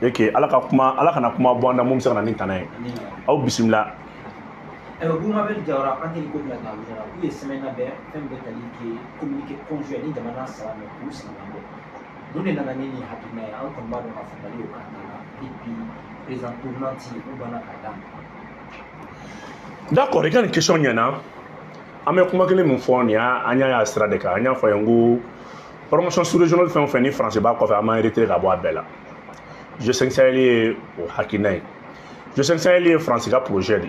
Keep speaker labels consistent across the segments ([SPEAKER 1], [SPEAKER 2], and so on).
[SPEAKER 1] et que ala kana kuma bonda mum se kana ni tanay aw bismillah
[SPEAKER 2] vous m'avez dit alors après il faut la gare où est semaine à faire femme betali qui communiquer conjoint ni demanda ça me pousse nous ne nana ni hakina ya au combat de mafambali au Canada et puis président tournanti ou bana kada.
[SPEAKER 1] D'accord, il y a une question yana ame kuma kele mun fɔ ni anya ya sira de kan anya fɔ yango promotion sous régional fɛn fɛn ni français ba kɔfɛ ama retraité ka bɔ a bɛɛ la je sais que c'est o hakina ye je sais que c'est français ka projet de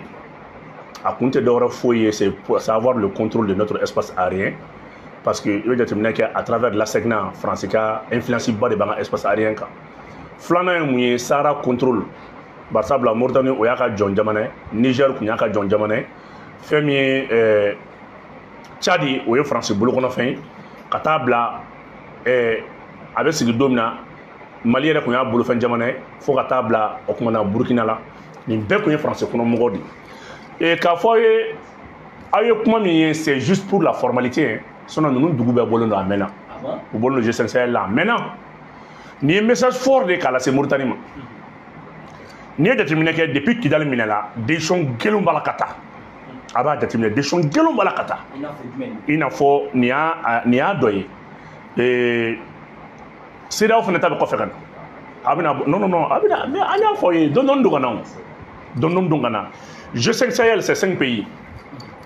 [SPEAKER 1] a kun tɛ dɔwɛrɛ foyi ye c'est pour savoir le contrôle de notre espace aérien parce que il bɛ jateminɛ kɛ à travers l'ASECNA français ka influence ba de b'an ka espace aérien kan filanan ye mun ye Sahara contrôle barisabula Mauritanie o y'a ka jɔn jamana ye Niger kun y'a ka jɔn jamana ye fɛn min ye Tchadi o ye France bolo kɔnɔ fɛn ye ka taa bila a bɛ sigi don min na Mali yɛrɛ kun y'a bolo fɛn jamana ye fo ka taa bila o kuma na Burkina la nin bɛɛ kun ye France kɔnɔ mɔgɔw de et k'a fɔ ye aw ye kuma min ye c'est juste pour la formalité sinon ninnu dugu bɛɛ bɔlen don a mɛnna u bɔlen don G5 Sahel la a mɛnna nin ye message fort de k'a lase Mauritanie ma n'i ye jateminɛ kɛ depuis Kidali minɛ la décision gɛlɛnw b'a la ka taa a b'a jateminɛ décision gɛlɛnw b'a la ka taa i n'a fɔ nin y'a dɔ ye CEDEAO fana ta bɛ kɔfɛ ka na a bɛna non a bɛna mais an y'a fɔ ye dɔɔni don ka na o dɔɔni don ka na G5 Sahel c'est 5 pays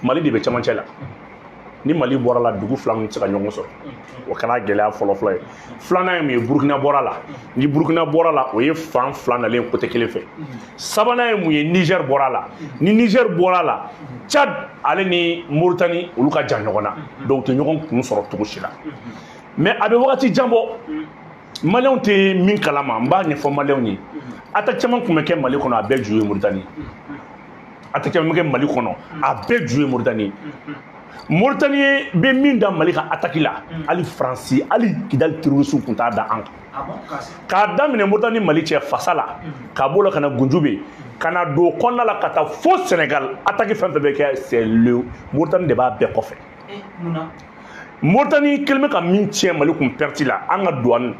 [SPEAKER 1] Mali de bɛ cɛmancɛ la ni Mali bɔra la dugu fila min tɛ se ka ɲɔgɔn sɔrɔ o kɛra gɛlɛya fɔlɔ ye filanan ye mun ye Burkina bɔra la ni Burkina bɔra la o ye fan fila nalen côté kelen fɛ sabanan ye mun ye Niger bɔra la ni Niger bɔra la Tchad ale ni Mauritanie olu ka jan ɲɔgɔn na donc u tɛ ɲɔgɔn kun sɔrɔ cogo si la mais a bɛ wagati jan bɔ Maliyɛnw tɛ min kalama n b'a ɲɛfɔ Maliyɛnw ye attaque caman tun bɛ kɛ Mali kɔnɔ a bɛɛ ju ye Mauritanie attaque caman bɛ kɛ Mali kɔnɔ a bɛɛ ju ye Mauritanie Mauritanie bɛ min da Mali ka attaque la hali France hali Kidali terroristes kun t'a da an kan k'a daminɛ Mauritanie Mali cɛ fasa la k'a b'o la ka na Gunjube ka na don kɔnɔna la ka taa fo Sénégal attaque fɛn fɛn bɛ kɛ c'est le Mauritanie de b'a bɛɛ kɔfɛ Mauritanie kelen bɛ ka min tiɲɛ Mali kun perte la an ka douane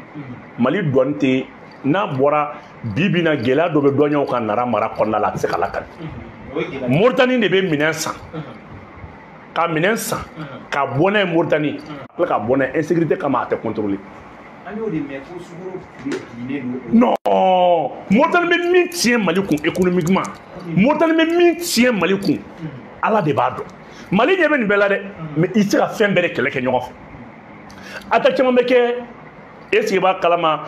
[SPEAKER 1] Mali douane tɛ n'a bɔra bi bi in na gɛlɛya dɔ bɛ douaniers ka nara mara kɔnɔna la a tɛ se ka lakali Mauritanie de bɛ minɛn san ka minɛn san ka bɔ n'a ye Mauritanie tila ka bɔ n'a ye insécurité kama a tɛ contrôler non Mauritanie bɛ min tiɲɛ Mali kun économiquement Mauritanie bɛ min tiɲɛ Mali kun Ala de b'a dɔn Mali ɲɛ bɛ nin bɛɛ la dɛ mais i tɛ se ka fɛn bɛɛ de kɛlɛ kɛ ɲɔgɔn fɛ attaque caman bɛ kɛ est-ce que i b'a kalama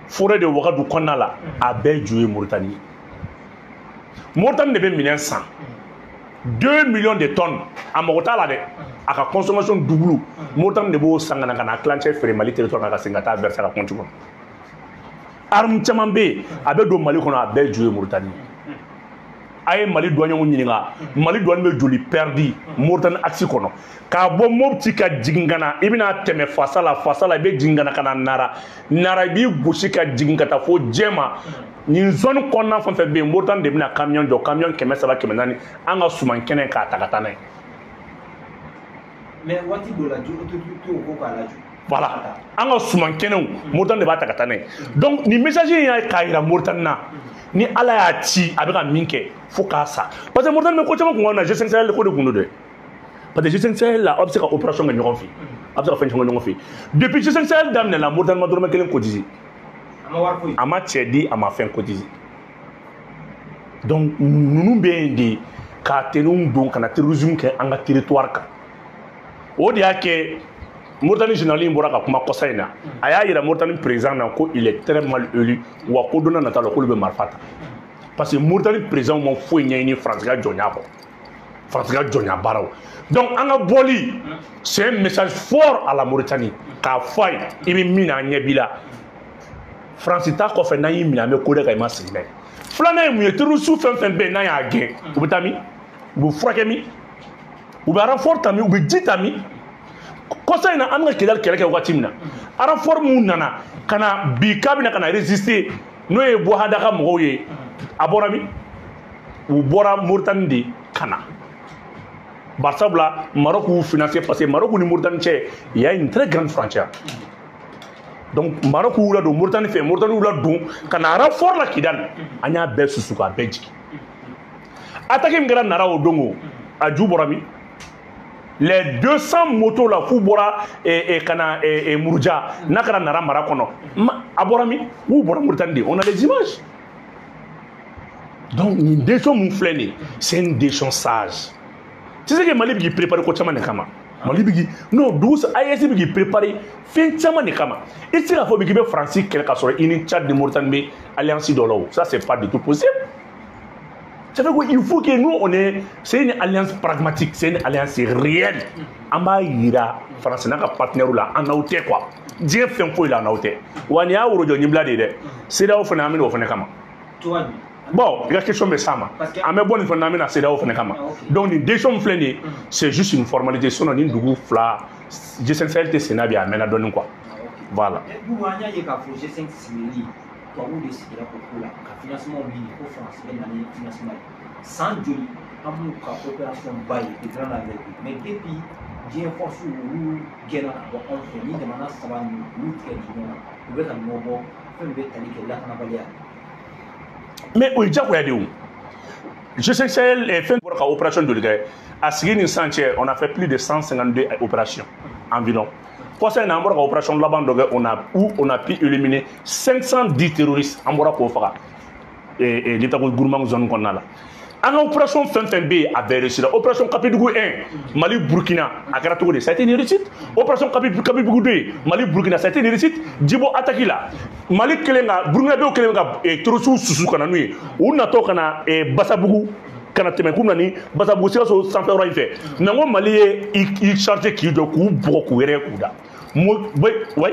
[SPEAKER 1] forêt de Ouagadougou kɔnɔna la a bɛɛ ju ye Mauritanie Mauritanie de bɛ minɛn san 2 millions de tonnes a mago t'a la dɛ a ka consommation double Mauritanie de b'o san ka na tilancɛ feere Mali territoire kan ka segin ka taa verser a ka compte kɔnɔ arme caman bɛ yen a bɛ don Mali kɔnɔ a bɛɛ ju ye Mauritanie a ye Mali douaniers ɲininka Mali douane bɛ joli perdu Mauritanie axe kɔnɔ k'a bɔ Mopti ka jigin ka na i bɛna tɛmɛ fasa la i bɛ jigin ka na Nara i b'i gosi ka jigin ka taa fo Jɛma nin zone kɔnɔna fɛn fɛn bɛ yen Mauritanie de bɛna camion jɔ camion 300 400 an ka suman kɛnɛ k'a ta ka taa n'a ye.
[SPEAKER 2] mais waati dɔ la joli ko k'a lajɔ.
[SPEAKER 1] voilà an ka suman kɛnɛw Mauritanie de b'a ta ka taa n'a ye donc nin message in y'a k'a jira Mauritanie na ni Ala y'a ci a bɛ ka min kɛ fo k'a sa parce que Mauritanie bɛ ko caman kun kɔnɔ na G5 Sahel ko de kun don dɛ parce que G5 Sahel la aw bɛ se ka opération kɛ ɲɔgɔn fɛ a bɛ se ka fɛn caman ɲɔgɔn fɛ depuis G5 Sahel daminɛ la Mauritanie ma dɔrɔmɛ 1 cotisé a ma cɛ di a ma fɛn cotisé donc ninnu bɛ yen de ka terrorisme don ka na terrorisme kɛ an ka territoire kan o de y'a kɛ Mauritanie général in bɔra ka kuma kɔsa in na a y'a yira Mauritanie président na ko il est très mal élu wa ko donna nata la k'olu bɛ marifa ta parce que Mauritanie président ma foyi ɲɛɲini France ka jɔnya kɔ France ka jɔnya baaraw donc an ka bɔli c'est un message fort à la Mauritanie k'a fɔ a ye i bɛ min na a ɲɛ b'i la France ta kɔfɛ n'an y'i minɛ an bɛ ko de kan i ma sigi n'a ye filanan ye mun ye terroristes fɛn fɛn bɛ yen n'an y'a gɛn u bɛ taa min u bɛ furakɛ min u bɛ renfort ta min u bɛ ji ta min kɔsa in na an ka Kidali kɛlɛ kɛ waati min na renfort mun nana ka na bi k'a bɛna ka na résister n'o ye Bouhada ka mɔgɔw ye a bɔra min u bɔra Mauritanie de ka na barisabula Maroc y'u financer parce que Maroc ni Mauritanie cɛ il y a une très grande frontière donc Maroc ou la don Mauritanie fait Mauritanie ou la don kana renfort la Kidal anya bel susuka benjiki attaquer ngara nara o dongo a Djouborami les 200 motos la foubora et kana et Mourja nakara nara marakono aborami ou bora Mauritanie on a les images donc une décision mouflée c'est une décision sage tu sais que Mali qui prépare ko chama ne kama Mali bigi non douce AES bigi préparé fin chama ne kama et c'est la fois bigi be France quelque soit une Tchad de Mauritanie alliance d'Olo ça c'est pas du tout possible. Ça veut dire qu'il faut que nous on est c'est une alliance pragmatique c'est une alliance réelle amba ira France n'a pas partenaire là en auté quoi Dieu fait quoi là en auté wani a wuro joni blade de c'est là au fana amino au fana kama bon il y a question mais ça ma mais bonne fana amina c'est là au fana kama donc une décision flène c'est juste une formalité son ni ndugu fla G5 Sénat bien amena donne quoi voilà
[SPEAKER 2] vous anya yeka fo G5 simili toi ou décider pour la financement au France l'année financement sans joli amu ka opération bail de grand avec mais depuis Dieu force ou gena on fait ni demanda ça va nous très bien vous êtes un nouveau fait une bête que là on a balia
[SPEAKER 1] mais o ja ko ya de o je sais que c'est fait pour la opération de l'Ukraine à Sigini Sanchez on a fait plus de 152 opérations environ. Pour ça, on a opération là-bas, on a pu éliminer 510 terroristes en Bora Kofara et l'État de Gourmand zone qu'on a là. En opération FNB à réussi. Opération Capidougou 1, Mali Burkina à Karatogo, ça a été une réussite. Opération Capidougou 2, Mali Burkina, ça a été une réussite. Djibo Atakila, Mali Kelenga, Burkina Kelenga et Torosu Susu Kananui, ou Nato Kana et Bassabougou. Kana teme kum nani basa bosira so sanfɛ yɔrɔ in fɛ nango Mali ye i charge k'i jɔ k'u bugɔ k'u yɛrɛ k'u da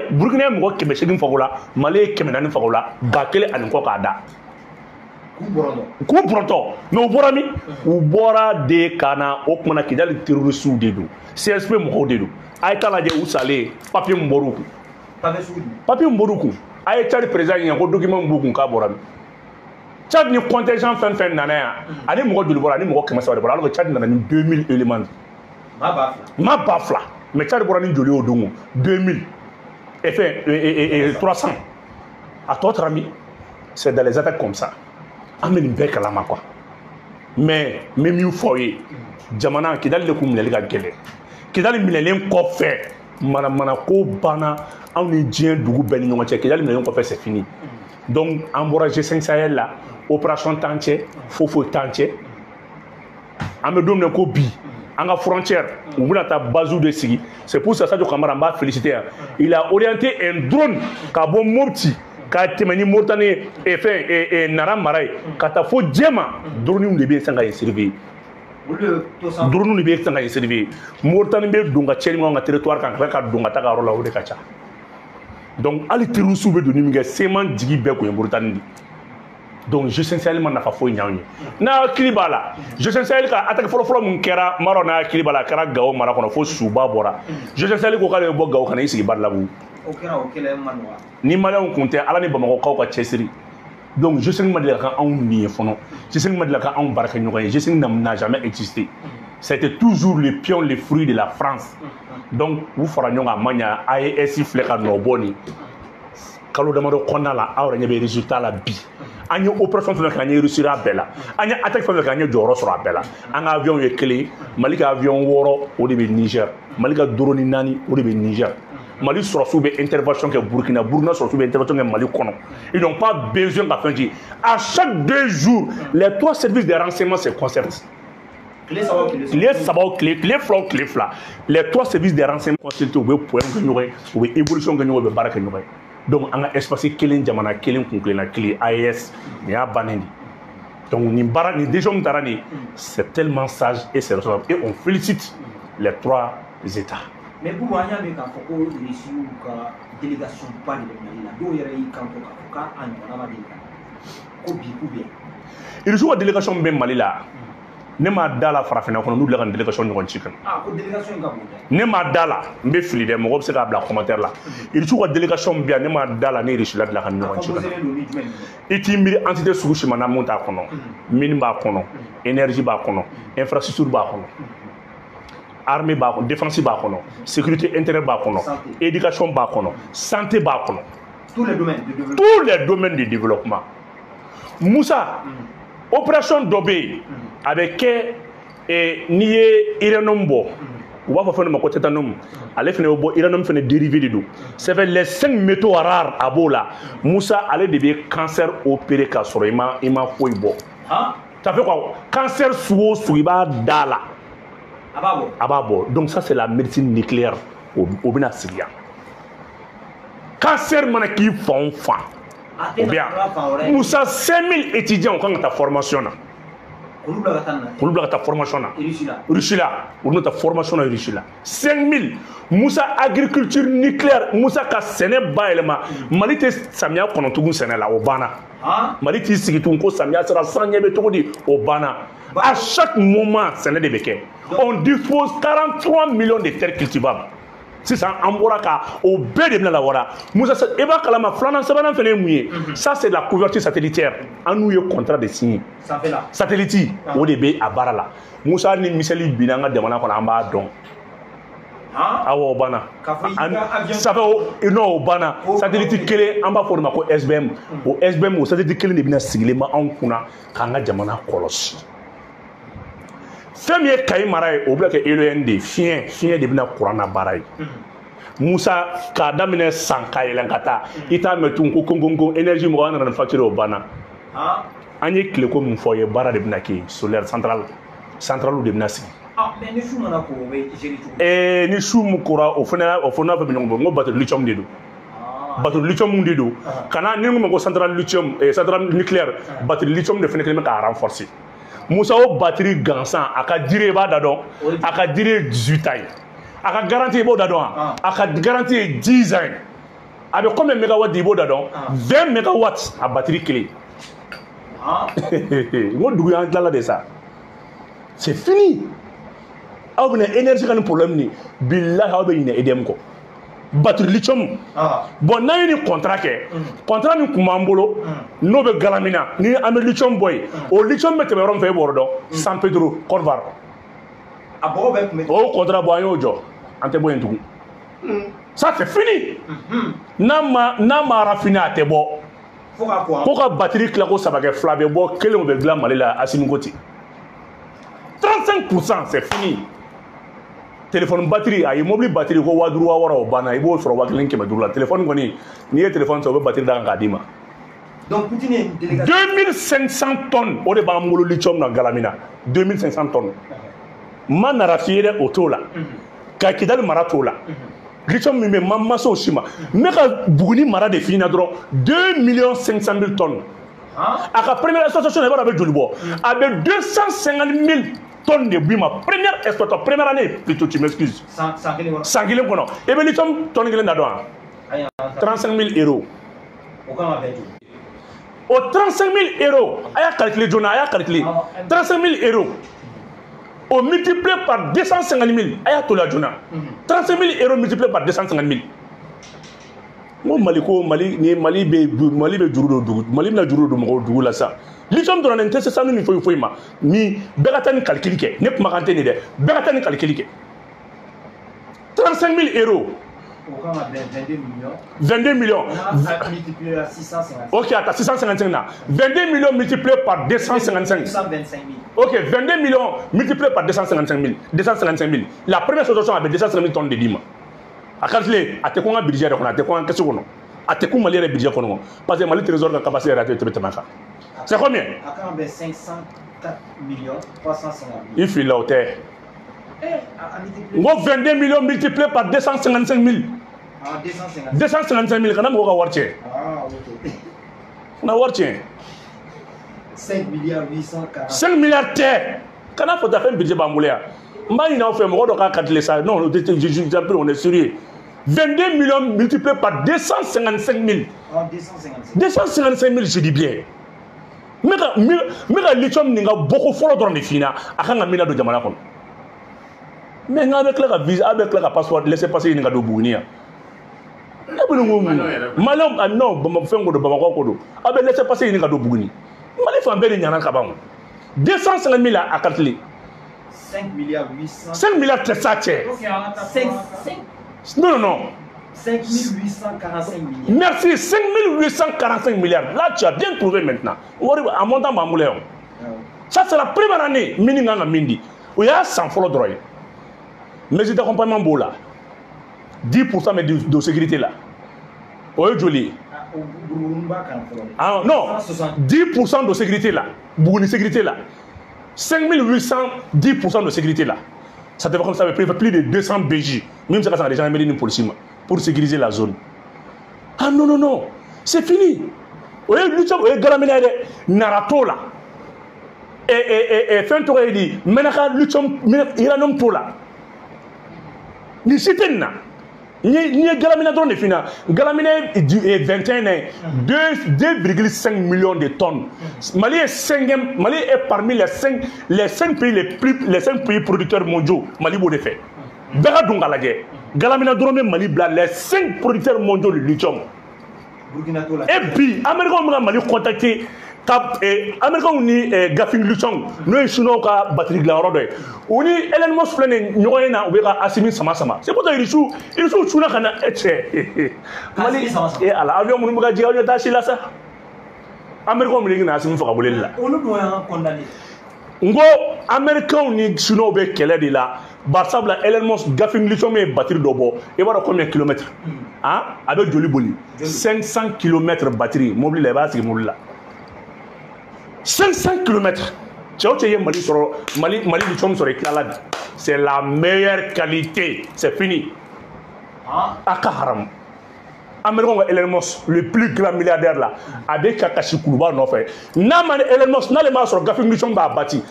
[SPEAKER 1] Burkina ye mɔgɔ 800 faga o la Mali ye 400 faga o la 1000 ani kɔ k'a da k'u bɔrɔtɔ mais u bɔra min u bɔra de ka na o kumana Kidali terroriste de don CSP mɔgɔw de don a ye taa lajɛ u salen papier min bɔr'u kun papier min bɔr'u kun a ye Tchad président ɲininka ko document min b'u kun k'a bɔra min Tchad ni contingent fɛn nana yan ani mɔgɔ joli bɔra ani mɔgɔ 500 de bɔra alors que Tchad nana ni 2000 éléments ma ba fila mais Tchad bɔra ni joli o don 2000 et 300 à d'autres amis c'est dans les attaques comme ça an bɛ nin bɛɛ kalama quoi mais min fɔ ye jamana Kidali de kun minɛli ka gɛlɛn Kidali minɛlen kɔfɛ mana ko banna anw ni diɲɛ dugu bɛɛ ni ɲɔgɔn cɛ Kidali minɛlen kɔfɛ c'est fini donc an bɔra G5 Sahel la opération t'an cɛ foyi t'an cɛ an bɛ don min na ko bi an ka frontière u bɛna taa base de sigi c'est pour ça Sadio Kamara n b'a féliciter yan il a orienté un drone ka bɔ Mopti ka tɛmɛ ni Mauritanie Nara mara ye ka taa fo Djema drone de bɛ san ka ye surveiller drone de bɛ san ka ye surveiller Mauritanie bɛ don ka cɛnni min ka territoire kan ka don ka taa ka yɔrɔ la o de ka ca donc hali terroristes bɛ don ni min kɛ seman jigi bɛɛ kun ye Mauritanie de donc G5 Sahel ma nafa foyi ɲanw ye n'a hakili b'a la G5 Sahel ka attaque fɔlɔfɔlɔ min kɛra Maro n'a hakili b'a la a kɛra Gao mara kɔnɔ fo Suba bɔra G5 Sahel ko k'ale bɛ bɔ Gao kana i sigi Badalabugu ni maliyɛnw kun tɛ Ala ni Bamakɔkaw ka cɛsiri donc G5 ma deli ka k'anw nin ye fɔlɔ G5 ma deli ka k'anw baarakɛɲɔgɔn ye G5 n'a jamais existé c'était toujours le pion le fruit de la France donc u fara ɲɔgɔn kan a ma ɲa AES filɛ ka nɔ bɔ nin kalo damadɔ kɔnɔna la aw yɛrɛ ɲɛ bɛ résultat la bi an ye opération fɛn fɛn kɛ an ye réussir a bɛɛ la an ye attaque fɛn fɛn kɛ an ye jɔyɔrɔ sɔrɔ a bɛɛ la an ka avion ye kelen Mali ka avion 6 o de bɛ Niger Mali ka drone 4 o de bɛ Niger Mali sɔrɔsiw bɛ intervention kɛ Burkina sɔrɔsiw bɛ intervention kɛ Mali kɔnɔ ils n'ont pas besoin ka fɛn ci à chaque 2 jours les 3 services de renseignement se concertent tile 2 les 3 services de renseignement consultés u bɛ point kɛ ɲɔgɔn ye u bɛ évolution kɛ ɲɔgɔn ye u bɛ baara kɛ ɲɔgɔn ye donc an ka espace kelen jamana kelen kun kelenna kelen AES nin y'a bannen de donc nin baara nin décision min taara nin c'est tellement sage et c'est responsable et on félicite les 3 États.
[SPEAKER 2] mais pour an y'a mɛn k'a fɔ ko Russie ka délégation ba de bɛ Mali la dɔw yɛrɛ y'i kanto k'a fɔ k'a ɲɔgɔnna ma deli ka ko bi ou bien. Russie
[SPEAKER 1] ka délégation bɛ Mali la ne ma da la farafinna kɔnɔ n'u bila ka délégation ɲɔgɔn ci kan
[SPEAKER 2] ko délégation in ka bon dɛ
[SPEAKER 1] ne ma da la n bɛ fili dɛ mɔgɔ bɛ se k'a bila commentaire la Russie ka délégation bɛ yan ne ma da la ne Russie la bila ka ɲɔgɔn ci kan i t'i miiri entité sugu si ma na mun t'a kɔnɔ mine b'a kɔnɔ énergie b'a kɔnɔ infrastructure b'a kɔnɔ armée b'a kɔnɔ défense b'a kɔnɔ sécurité intérieure b'a kɔnɔ éducation b'a kɔnɔ santé b'a kɔnɔ
[SPEAKER 2] tous les domaines
[SPEAKER 1] de développement Moussa opération dɔ bɛ yen a bɛ kɛ n'i ye uranium bɔ u b'a fɔ fɛn dɔ ma ko tétanum ale fana bɛ bɔ uranium fana dérivé de don c'est fait les 5 métaux rares a b'o la Moussa ale de bɛ cancer opéré k'a sɔrɔ i ma foyi bɔ ça fait quoi cancer sugu o sugu i b'a da la a b'a bɔ donc ça c'est la médecine nucléaire o bɛna sigi yan cancer mana k'i fan o fan o bɛ yan Moussa 5000 étudiants o kan ka taa formation na olu bila ka taa formation na Russie la olu bɛna taa formation na Russie la 5000 Moussa agriculture nucléaire Moussa ka sɛnɛ bayɛlɛma Mali tɛ samiya kɔnɔ tugun sɛnɛ la o banna Mali t'i sigi tugun ko samiya sera san ɲɛ bɛ cogo di o banna à chaque moment sɛnɛ de bɛ kɛ on dispose 43 millions de terres cultivables sisan an bɔra ka o bɛɛ de bɛna lawara Moussa i b'a kalama filanan sabanan fɛnɛ ye mun ye ça c'est la couverture satellitaire an n'u ye contrat de signé satellite o de bɛ a baara la Moussa ni misɛli binna an ka jamana kɔnɔ an b'a dɔn awɔ o banna ça fait non o banna satellite kelen an b'a fɔ o de ma ko SBM o SBM o satellite kelen de bɛna sigilen bɛ anw kunna k'an ka jamana kɔlɔsi fɛn min ye Kayi mara ye o bɛ kɛ ELN de fiɲɛ de bɛna kuran na baara ye Moussa k'a daminɛ san ka yɛlɛn ka taa i t'a mɛn tun ko konkonko énergie mɔgɔ an nana ni facture o banna an ye tile ko min fɔ ye baara de bɛna kɛ solaire centrale de bɛna sigi
[SPEAKER 2] ni su mana ko o bɛ gérer cogo
[SPEAKER 1] ni su mun kora o fana fɛ ɲɔgɔn bɔ n ko batterie lithium de don batterie lithium de don kana ni n ko ma ko centrale nucléaire batterie lithium de fana kelen bɛ k'a renforcer Moussa o batterie gansan a ka durée i b'a da dɔn a ka durée 18 ans ye a ka garantie i b'o da dɔn a ka garantie ye 10 ans ye a bɛ combien mégawatt i b'o da dɔn 20 mégawatt a batterie kelen n ko dugu y'an tilala de sa c'est fini aw bɛna énergie ka ni problème ni billahi aw bɛ ɲinɛ EDM kɔ batterie lithium bon n'an ye ni contrat kɛ contrat min tun b'an bolo n'o bɛ Galamina ni an bɛ lithium bɔ yen o lithium bɛ tɛmɛ yɔrɔ min fɛ e b'o dɔn San Pedro Côte d'Ivoire o contrat bɔ an y'o jɔ an tɛ bɔ yen tugun ça c'est fini n'a ma raffiné a tɛ bɔ ko ka batterie tila ko 3 kɛ 2 bɛ bɔ kelen o bɛ dilan Mali la Assimi Goïta 35% c'est fini téléphone batterie a ye mobile batterie ko 5000 wɔɔrɔ o banna i b'o sɔrɔ 1500 la téléphone kɔni n'i ye téléphone sɔrɔ o bɛ batterie da kan k'a d'i ma 2500 tonnes o de b'an bolo lithium na Galamina 2500 tonnes ma nara f'i ye dɛ o t'o la ka Kidali mara t'o la lithium min bɛ ma ma se o si ma n bɛ ka Buguni mara de f'i ɲɛna dɔrɔn 2 500 000 tonnes a ka première exploitation i b'a dɔn a bɛ joli bɔ a bɛ 250 000 tonnes de bima première exploitation première année plutôt tu m'excuses 100 kelen kɔnɔ e bɛ lithium tonne kelen da dɔn 35 000 euros o 35 000 euros a y'a calculer joona a y'a calculer 35 000 euros o multiplié par 250 000 a y'a to la joona 35 000 euros multiplié par 250 000 n ko Mali bɛ juru don dugu Mali bɛna juru don mɔgɔw dugu la sa lithium dɔrɔn nin tɛ se sanu ni foyi ma ni bɛɛ ka taa ni calcul kɛ ne kumakan tɛ nin dɛ bɛɛ ka taa ni calcul kɛ 35 000 euros 22 millions ok attends 655 na 22 millions multiplié par 255 ok 22 millions multiplié par 255 000 la première situation avait 250 000 tonnes de dima a calculé a tɛ ko n ka budget yɛrɛ kɔnɔ a tɛ ko an ka caisse kɔnɔ a tɛ ko Mali yɛrɛ budget kɔnɔ parce que Mali trésor ka capacité yɛrɛ a tɛ tɛmɛ kan c'est combien
[SPEAKER 2] 504 millions 350 000
[SPEAKER 1] il file là o tɛ n ko 22 millions multiplié par 255 000 255 000 kana mɔgɔ ka wari tiɲɛ kana wari tiɲɛ
[SPEAKER 2] 5 milliards 840
[SPEAKER 1] 5 milliards tɛ kana fɔ ta fɛn budget b'an bolo yan n b'a ɲini aw fɛ mɔgɔ dɔ k'a calculer ça non on est sérieux 22 millions multiplié par 255 000 255 000 je dis bien n bɛ ka lithium nin ka bɔko fɔlɔ dɔrɔn de f'i ɲɛna a kan ka min ladon jamana kɔnɔ mais n k'a bɛ tila ka visa a bɛ tila ka passeport laisser passer ɲini ka don Buguni yan ne bɛ nin ko mun Maliyɛnw non fɛn ko don Bamakɔ ko don a bɛ laisser passer ɲini ka don Buguni Mali fan bɛɛ de ɲana ka ban 250 000 a calculer
[SPEAKER 2] 5 milliards 800.
[SPEAKER 1] 5 milliards c'est ça, tiens.
[SPEAKER 2] 5.
[SPEAKER 1] Non, non, non.
[SPEAKER 2] 5 845 milliards.
[SPEAKER 1] Merci, 5 845 milliards. Là, tu as bien trouvé maintenant. En montant Mamoulé. Ça, c'est la première année. Mininganga Mindi. Où il y a 100 fois le droit. Mais c'est d'accompagnement beau là. 10% de sécurité là. Oui, joli. Ah non, 10% de sécurité là. Beaucoup de sécurité là. 5800, 10% de sécurité là. Ça devrait comme ça, plus de 200 BJ. Même si ça a déjà mis une police pour sécuriser la zone. Ah non, non, non. C'est fini. Oui, Lucham, oui, Galamina, Narato là. Et Fentore, il dit, Menaka, Lucham, Iranum Tola. Ni Sitena. Ni Galamina drone fina. Galamina est 21 ans, 2,5 millions de tonnes. Mali est parmi les 5 pays producteurs mondiaux. Mali beau de fait. Bega Dungalage. Galamina drone Mali bla les 5 producteurs mondiaux de lithium. Et puis, Américains Mali contacté. Américains ni Gafing Luchong, nous sommes chinois qui batterie de la robe. On est Elon Musk plein nous on a ouvert Assimi sama. C'est pour ça ils sont chinois qui na etche. Mali et à l'avion nous muga dia on tachi là ça. Américains ni na Assimi faka bolé là.
[SPEAKER 2] On doit condamner.
[SPEAKER 1] Ngo Américains ni chinois be kele de là. Barsabla Elon Musk Gafing Luchong mais batterie d'obo. Et voilà combien de kilomètres? Hein? Avec joli boli. 500 km batterie. Mobile là bas c'est mobile là. 500 km. C'est la meilleure qualité. C'est fini. Akaharam. Américain Elon Musk, le plus grand milliardaire là, avec Kakashi Koulouba non fait. Naman Elon Musk, n'a les mains sur Gafing Luchon ba bâti.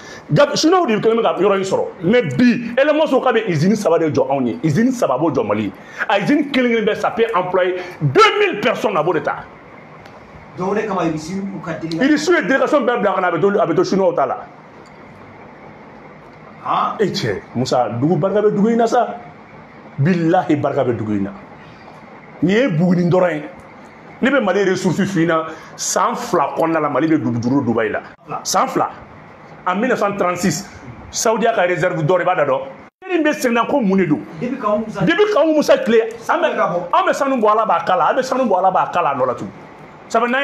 [SPEAKER 1] Sinon vous dites que le yoro soro. Mais bi Elon Musk au Kabe izini ça va de jo oni. Izini ça va bo jo Mali. A izini killing be ça peut employer 2000 personnes à bon état.
[SPEAKER 2] Donc,
[SPEAKER 1] il est sur les délégations avec le chinois au Tala. Et tiens, Moussa, Dougou Bargabe Dougouina ça. Billahi Bargabe Dougouina. Ni est Bougouine d'Orin. Ni be Mali ressources fina, sans flacon dans la Mali de Dubaï là. Sans flac. En 1936, Saoudia a réserve d'or et badado. Il me semble qu'on mounedo. Depuis quand Moussa clé, on me sent nous boire la bacala, on me sent nous boire la bacala dans la tout. Ça veut dire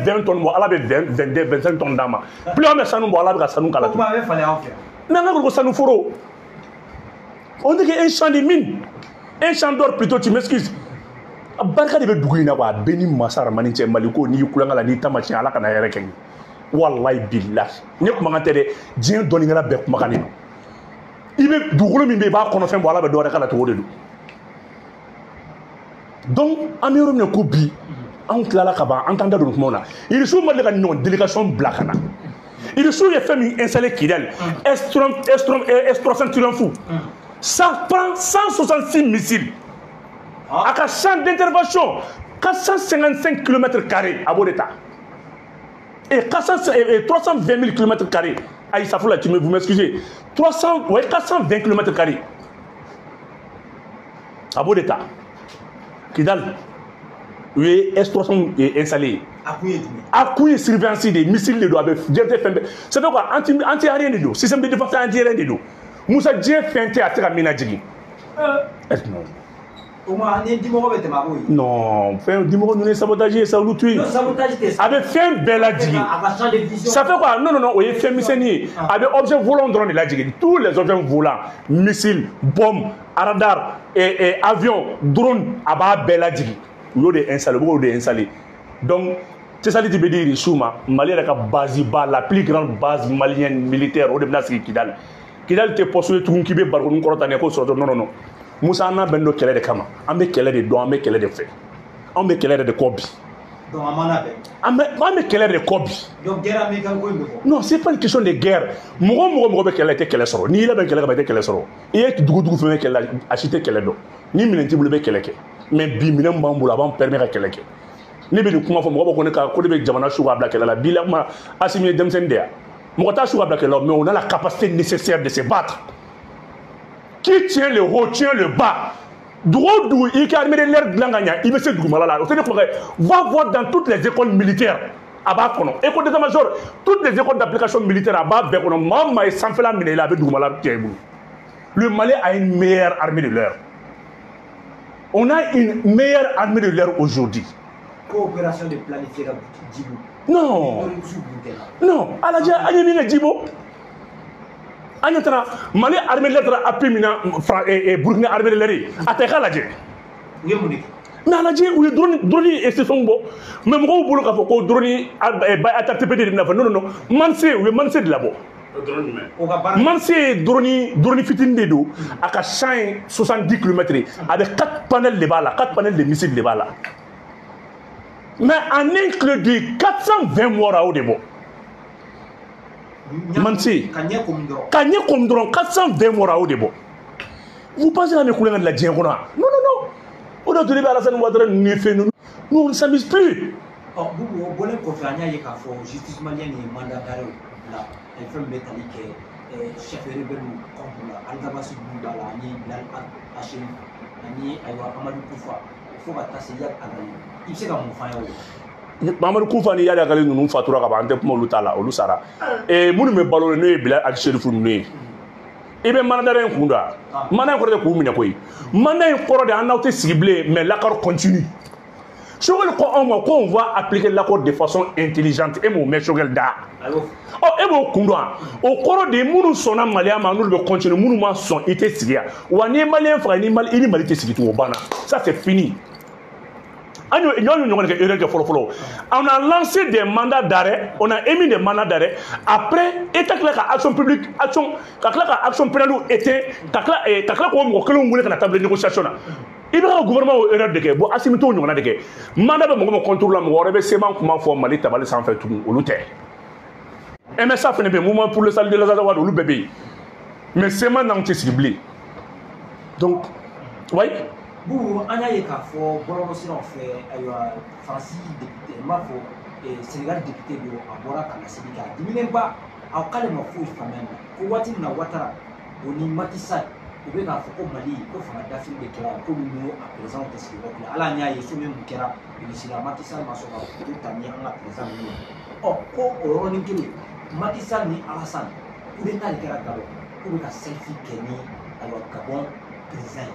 [SPEAKER 1] 20 tonnes, elle avait 22, 25 tonnes d'ama. Plus on met ça, nous boit là, ça nous calme. Mais on a ça nous foro. On dit qu'un champ de mine, un champ d'or plutôt, tu m'excuses. Barka de Dougouina, Beni Massar Maninche Maliko, ni Kulanga, ni Tamachi, à la Canareken. Wallahi Billah. N'y a pas de Dieu donner la bec Makani. Il veut Dougou Mimbe, qu'on a fait boire la bedore à la tour de nous. Donc, Amérum ne coupi. On clara kaba entendre donc mona il sous mode la non délégation blakana il sous les familles installées Kidal Estrom fou ça prend 166 missiles à un champ d'intervention 455 km² à Bodeta et 320 000 km² aïe ça faut la vous m'excusez 420 km² à Bodeta Kidal. Oui, S300 est installé. Accouille surveillance des missiles de dos avec c'est quoi anti-aérien de dos, système de défense anti-aérien de dos. Moussa Dieu feinté à terre ménageri. Non, fin dimoro nous sabotager ça nous tuer. Avec fin belle digi. Ça fait quoi? Non non non, oui, fin miseni avec objet volant drone la digi. Tous les objets volants, missiles, bombes, radar et avions, drones aba belle digi. Ou de installé. Donc, c'est ça que tu veux dire, Souma, Mali est la base, la plus grande base malienne militaire au début de Kidal. Kidal te postulé tout le monde qui veut barrer nous croire non non non. Moussa n'a ben de quelle de kama, on met quelle de don, on met quelle de fait, on met quelle de kobi.
[SPEAKER 2] Donc on
[SPEAKER 1] met quelle de kobi.
[SPEAKER 2] Donc guerre américaine quoi?
[SPEAKER 1] Non, c'est pas une question de guerre. Moi quelle était quelle sort. Ni la ben quelle était quelle sort. Il est dougou fait quelle acheter quelle do. Ni milenti boule quelle que. Mais biminem bamboula bam permet à quelqu'un. Ne be kuma fo mo ko ne ka ko be jamana shuga black la bilama assimilé demsendea. Mo ta shuga black là mais on a la capacité nécessaire de se battre. Qui tient le haut tient le bas. Droit d'où il a armé l'air glanganya, il me sait d'où malala. Va voir dans toutes les écoles militaires. a b'a kɔnɔ école d'état-major toutes les écoles d'application militaire a b'a bɛɛ kɔnɔ maa maa ye sanfɛla minɛ i la a bɛ dugumala cɛ i bolo. Le Mali a une meilleure armée de l'air. On a une meilleure armée de l'air aujourd'hui.
[SPEAKER 2] Coopération de planifier la Djibo.
[SPEAKER 1] Non. Non. Aladja, Agnès Djibo. Agnès Mali armée de l'air a pu mina et Burkina armée de l'air. Attaque Aladja. Mais Aladja, où est drone et c'est son beau. Même quand vous voulez que drone attaque TPD de Nafa. Non, non, non. Mansé, ou Mansé de là-bas. Mansé drone fitin de do à 70 km avec 4 panels de balles, 4 panels de missiles de balles. Mais en inclut 420 morts à Odebo. Mansé, Kanye Komdron, 420 morts à Odebo. Vous pensez à mes couleurs de la Djengona? Non, non, non. On a donné à la scène Ouadra, nous on ne s'amuse plus.
[SPEAKER 2] Oh, vous voulez qu'on fasse un justice malienne et mandat d'arrêt là. Les femmes métalliques, chef de rebelle contre la Al-Gabassi Boudala, ni Bilal Hachem, ni Amadou Koufa. Il faut que tu aies il sait comment faire.
[SPEAKER 1] Mamadou Koufa ni yada gale nunu fatura ka ba ante kuma lutala olu sara munu me balo ne Bilal Hachem fu ne ibe manadare nkunda mana ko de ku minya koyi mana ko de anawte ciblé mais l'accord continue. On va appliquer l'accord de façon intelligente et mon mechogel da. Oh, et mon kundwa. Au cours des mounous sont en malien, nous le continuer, mounous sont été siria. Ou un malien frère, ni mal, il m'a été siria au bana. Ça c'est fini. On a lancé des mandats d'arrêt, on a émis des mandats d'arrêt. Après, État action publique, action pénale était, la table de négociation. Il y a un gouvernement qui a été bon, Assimito, on a été mandat de contrôle la mort, et c'est comment faut Mali tabale sans faire tout au lutte. MSA fait un mouvement pour le salut de la Zazawa de l'UBB. Mais c'est maintenant que c'est ciblé. Donc, oui.
[SPEAKER 2] Vous, on a eu qu'à faire, bon, on fait, Francis député, Mafo, et Sénégal député de Abora Kanasibika. Diminuez pas, à Kalema Fouch quand même. Kouati na Ouattara, on y matissa. Au lieu d'en faire Mali, il faut faire d'affaires de clair, pour nous à présent, qu'est-ce qu'il y a là, il y a eu soumis mon cœur, et ici la Matissa m'a sauvé, tout à l'heure, on a présent. Oh, au Ronikili, Matissa ni Alassane, où est-ce qu'il y a Gabon, où est-ce qu'il y a selfie Kenny, alors Gabon, présent,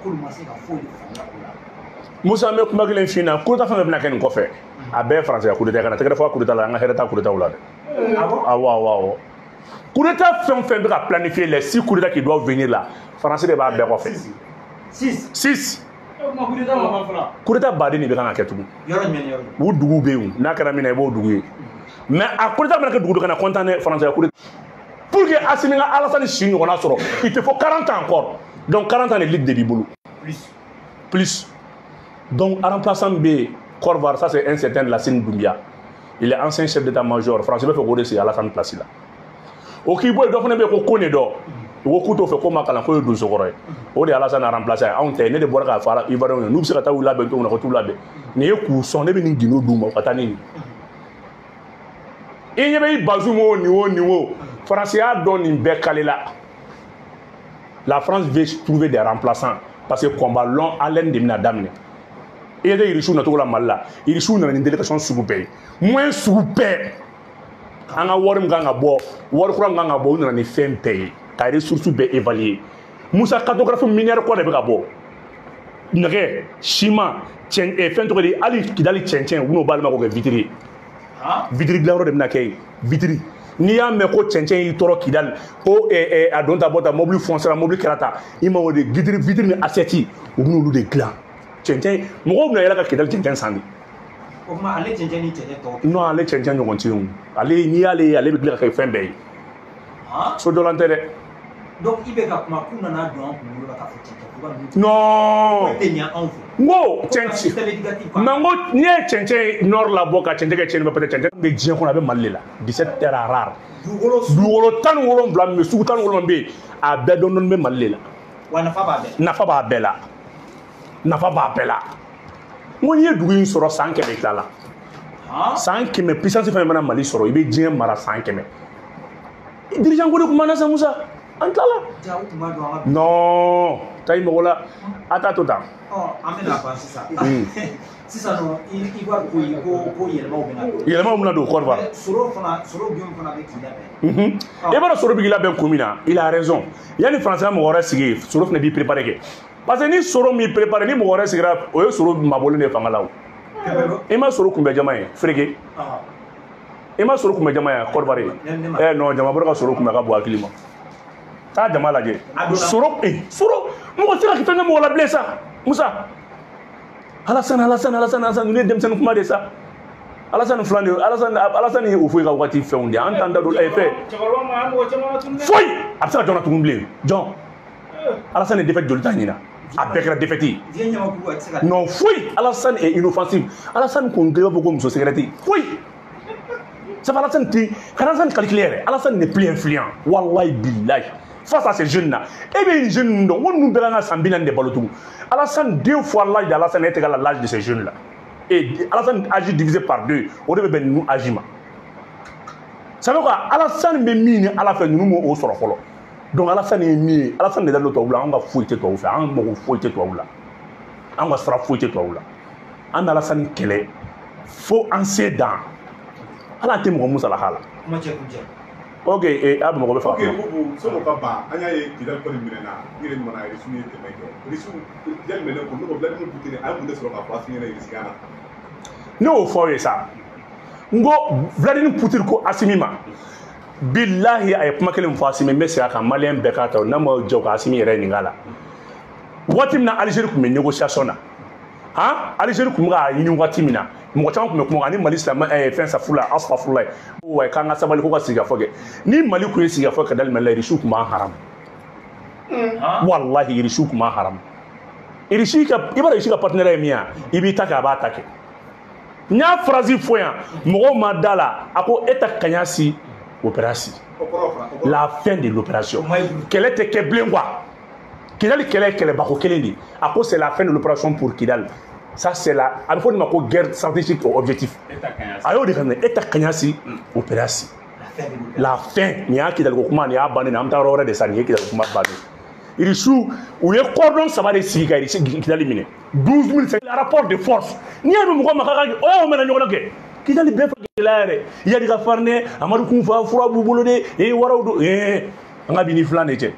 [SPEAKER 2] pour le masser la folie de famille là.
[SPEAKER 1] Moussa me kuma kelen fina coup d'état fɛn bɛna kɛ nin kɔfɛ a bɛɛ français coup d'état kana tɛgɛ fɔ coup d'état la an ka hɛrɛ ta coup d'état la dɛ awɔ awɔ coup d'état fɛn fɛn bɛ ka planifier les 6 coups d'état qui doivent venir là français de b'a bɛɛ kɔfɛ 6 coup d'état baden de bɛ kan ka kɛ tugun o dugu bɛ yen n'a kɛra min na i b'o dugu ye mais a coup d'état bɛna kɛ dugu dɔ kana content ne français coup d'état pour que Assimi ka Alassane si ɲɔgɔnna sɔrɔ il te faut 40 ans encore donc 40 ans de lutte de b'i bolo plus. Donc, en remplaçant B, Corvar, ça c'est un certain Lassine Doumbia. Il est ancien chef d'état-major. Français, il faut que c'est à la fin de place là. Ok, il faut que vous connaissez d'or. Vous avez fait comme un peu de 12 euros. Vous avez remplacé. On a des bois à faire. Il va nous nous dire que vous avez tout le monde. Vous avez cousin, vous avez une guinée d'où il y avait Bazoum au niveau. Français a donné une belle calée là. La France veut trouver des remplaçants parce que le combat long à l'aide de Minadamne. Et il y a des choses dans la Mala. Il y a une délégation sous-payée. Moins sous-payée. On a Warum Ganga Bo, Warkram Ganga Bo, on a fait payer. Car les ressources sont évaluées. Moussa cartographie minière quoi de Brabo. Nré, Chima, Tien et Fentori, Ali Kidali Tien, ou no Balma Vitri. Vitri Glaro de Mnakei, Vitri. Nia Meko Tien, Toro Kidal, O et Adonta Bota, Mobile Français, Mobile Karata, Imo de Vitri Asseti, ou nous de Glan. Tchéntchen, moi je suis là Tchéntchen Sandi. Non, allez Tchéntchen nous continuons. Allez ni aller avec les fin bay. So de l'intérêt.
[SPEAKER 2] Donc il va comme on a dans
[SPEAKER 1] non. Ngo Tchéntchen. Mango ni Tchéntchen nord la boca Tchéntchen Tchéntchen peut-être Tchéntchen mais bien qu'on avait mal là. 17 terres rares. Duolo tan wolon blanc mais sous tan wolon bé a bedon non me mal là.
[SPEAKER 2] Wa
[SPEAKER 1] nafa ba bela. Nafa ba bela. Mo ye dugu in sɔrɔ san 100 kila la. San 100 puissance fɛn mana Mali sɔrɔ i bɛ diɲɛ mara san 100. Dirigeant ko de kuma na sa Musa. An tila la. Non. tayi mɔgɔ la a t'a to tan.
[SPEAKER 2] An bɛna ban sisan. Sisan nɔ Ivoire ko yɛlɛmaw bɛna don.
[SPEAKER 1] Yɛlɛmaw bɛna don Côte d'Ivoire.
[SPEAKER 2] Soro jɔn fana bɛ k'i labɛn.
[SPEAKER 1] I b'a dɔn Soro bɛ k'i labɛn kun min na il a raison yanni Français mɔgɔ wɛrɛ sigi Soro fana b'i préparer kɛ parce que ni Soro m'i préparer ni mɔgɔ wɛrɛ sigira o ye Soro mabɔlen de fanga la o. I ma Soro kunbɛ jama ye Fereke. I ma Soro kunbɛ jama ye Côte d'Ivoire ye. Non jama bɔra ka Soro kunbɛ ka bɔ hakili ma. Taa jama lajɛ. Soro mɔgɔ tɛ se ka kɛ mɔgɔ la bilen sa Musa. Alassane ninnu ye denmisɛnnin kuma de sa. Alassane filɛ nin ye Alassane ye o foyi ka waati fɛnw de an t'an da don fɛn. Foyi a bɛ se ka jɔn na tugun bilen jɔn. Alassane ye défaite joli ta ɲina a bɛɛ kɛra défaite ye. Non foyi Alassane est inoffensif. Alassane kun gɛlɛya bɔ ko muso cigarette foyi. C'est Alassane ti Alassane calculé yɛrɛ Alassane n'est plus influent wallahi billahi face à ces jeunes là et bien jeunes donc on nous donne un sambina de balotou Alassane 2 fois l'âge d'Alassane est égal à l'âge de ces jeunes là et Alassane agit divisé par 2 on devait ben nous agir ça veut quoi Alassane me mine à la fin nous mo au soro folo donc Alassane est mis Alassane de l'autre là on va fouiller toi faire on va fouiller toi là on va sera fouiller toi là en Alassane kele faut en cédant ala te mo musa la hala ok abu mo be fa
[SPEAKER 3] ok bubu so mo papa anya ye kidal ko ni na ni le mona iri suni te meke iri su jel mele ko no blade mo putine ay mo de so ka place ni na iri sigana
[SPEAKER 1] no for ça ngo Vladimir Poutine ko asimima billahi ay kuma kelen fo asimi mesi aka malien be ka taw na mo jogo asimi yere ni ngala wati na Algérie ko me négociation na ha Algérie ko ga yini wati mina mo tan ko me ko ani Mali islam fin sa fula asfafula o way kan sabali ko ka siga foge ni Mali ko siga foge dal mala rishu kuma haram wallahi rishu kuma haram irishi ka ibara rishu ka partenaire miya ibi taka ba take nya phrase foya mo ma dala ako eta kanyasi opération la fin de l'opération quelle était Keblengwa Kidal ba ko kelendi ako c'est la fin de l'opération pour Kidal. Ça c'est la il faut dire que guerre stratégique au objectif ayo de kan eta kanyasi opération la fin ni akidal ko kuma ni abane na amta rore de sani kidal kuma bani irisu ou ye cordon ça va de siga irisu Kidal mine 12000 le rapport de force ni adu mo makaka o mena nyoko ke Kidal be fa gelare ya diga farne amadu kun fa fura bubulode e warawdo anga bini flane je